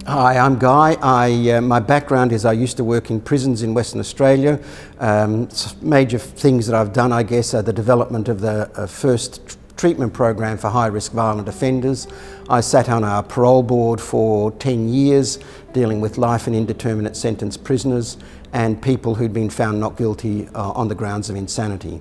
Hi, I'm Guy. My background is I used to work in prisons in Western Australia. Major things that I've done, I guess, are the development of the first treatment program for high-risk violent offenders. I sat on our parole board for 10 years, dealing with life and indeterminate sentence prisoners and people who'd been found not guilty on the grounds of insanity.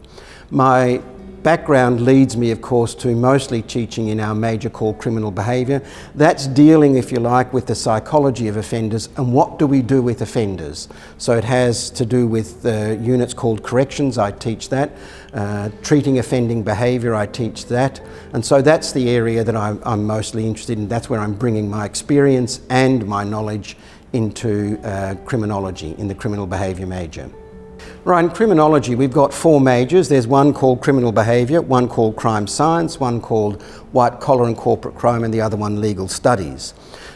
My background leads me, of course, to mostly teaching in our major called criminal behaviour. That's dealing, if you like, with the psychology of offenders and what do we do with offenders. So it has to do with the units called corrections, I teach that. Treating offending behaviour, I teach that. And so that's the area that I'm mostly interested in. That's where I'm bringing my experience and my knowledge into criminology, in the criminal behaviour major. Right, in criminology we've got 4 majors. There's one called criminal behaviour, one called crime science, one called white collar and corporate crime, and the other one legal studies.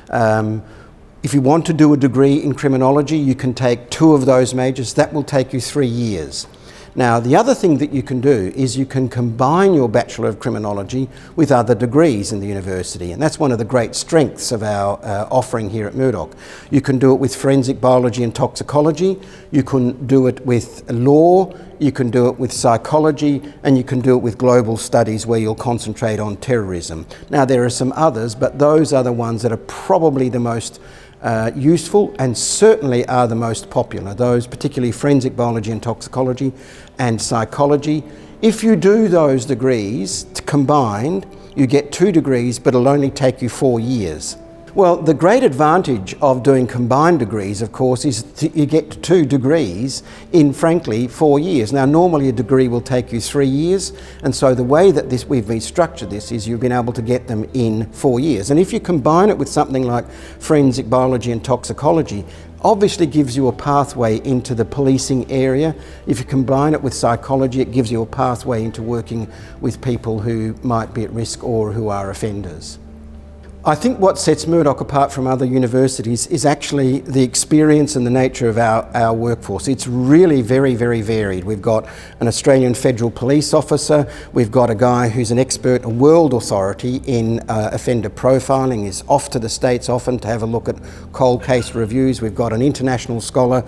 If you want to do a degree in criminology, you can take 2 of those majors. That will take you 3 years. Now, the other thing that you can do is you can combine your Bachelor of Criminology with other degrees in the university, and that's one of the great strengths of our offering here at Murdoch. You can do it with forensic biology and toxicology, you can do it with law, you can do it with psychology, and you can do it with global studies where you'll concentrate on terrorism. Now, there are some others, but those are the ones that are probably the most useful and certainly are the most popular, those particularly forensic biology and toxicology and psychology. If you do those degrees combined, you get 2 degrees, but it'll only take you 4 years. Well, the great advantage of doing combined degrees, of course, is you get 2 degrees in, frankly, 4 years. Now, normally a degree will take you 3 years, and so the way that we've restructured this is you've been able to get them in 4 years. And if you combine it with something like forensic biology and toxicology, obviously gives you a pathway into the policing area. If you combine it with psychology, it gives you a pathway into working with people who might be at risk or who are offenders. I think what sets Murdoch apart from other universities is actually the experience and the nature of our workforce. It's really very, very varied. We've got an Australian Federal Police officer, we've got a guy who's an expert, a world authority in offender profiling, is off to the States often to have a look at cold case reviews. We've got an international scholar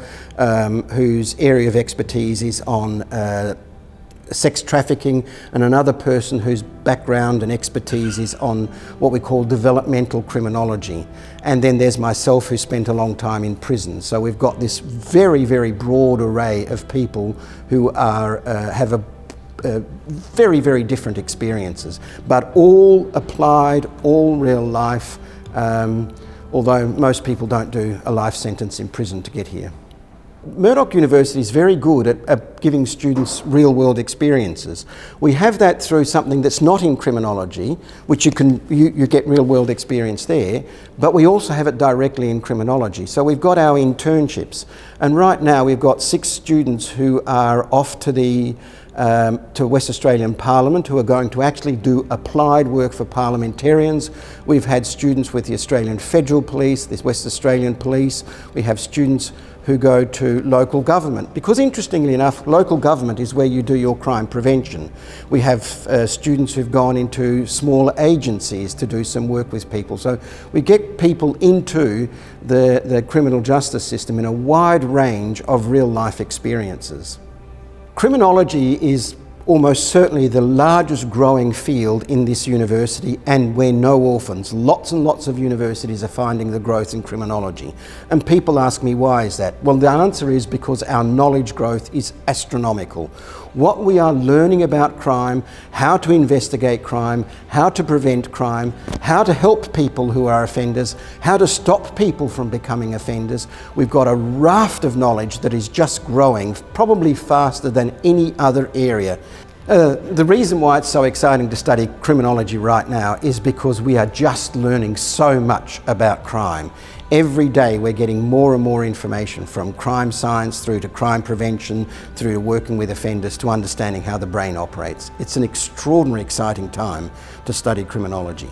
whose area of expertise is on sex trafficking, and another person whose background and expertise is on what we call developmental criminology. And then there's myself, who spent a long time in prison. So we've got this very, very broad array of people who have very, very different experiences, but all applied, all real life, although most people don't do a life sentence in prison to get here. Murdoch University is very good at giving students real-world experiences. We have that through something that's not in criminology, which you get real-world experience there, but we also have it directly in criminology. So we've got our internships, and right now we've got 6 students who are off to West Australian Parliament, who are going to actually do applied work for parliamentarians. We've had students with the Australian Federal Police, the West Australian Police. We have students who go to local government, because interestingly enough, local government is where you do your crime prevention. We have students who've gone into small agencies to do some work with people. So we get people into the criminal justice system in a wide range of real life experiences. Criminology is almost certainly the largest growing field in this university, and we're no orphans. Lots and lots of universities are finding the growth in criminology. And people ask me, why is that? Well, the answer is because our knowledge growth is astronomical. What we are learning about crime, how to investigate crime, how to prevent crime, how to help people who are offenders, how to stop people from becoming offenders. We've got a raft of knowledge that is just growing, probably faster than any other area. The reason why it's so exciting to study criminology right now is because we are just learning so much about crime. Every day we're getting more and more information, from crime science through to crime prevention, through to working with offenders, to understanding how the brain operates. It's an extraordinarily exciting time to study criminology.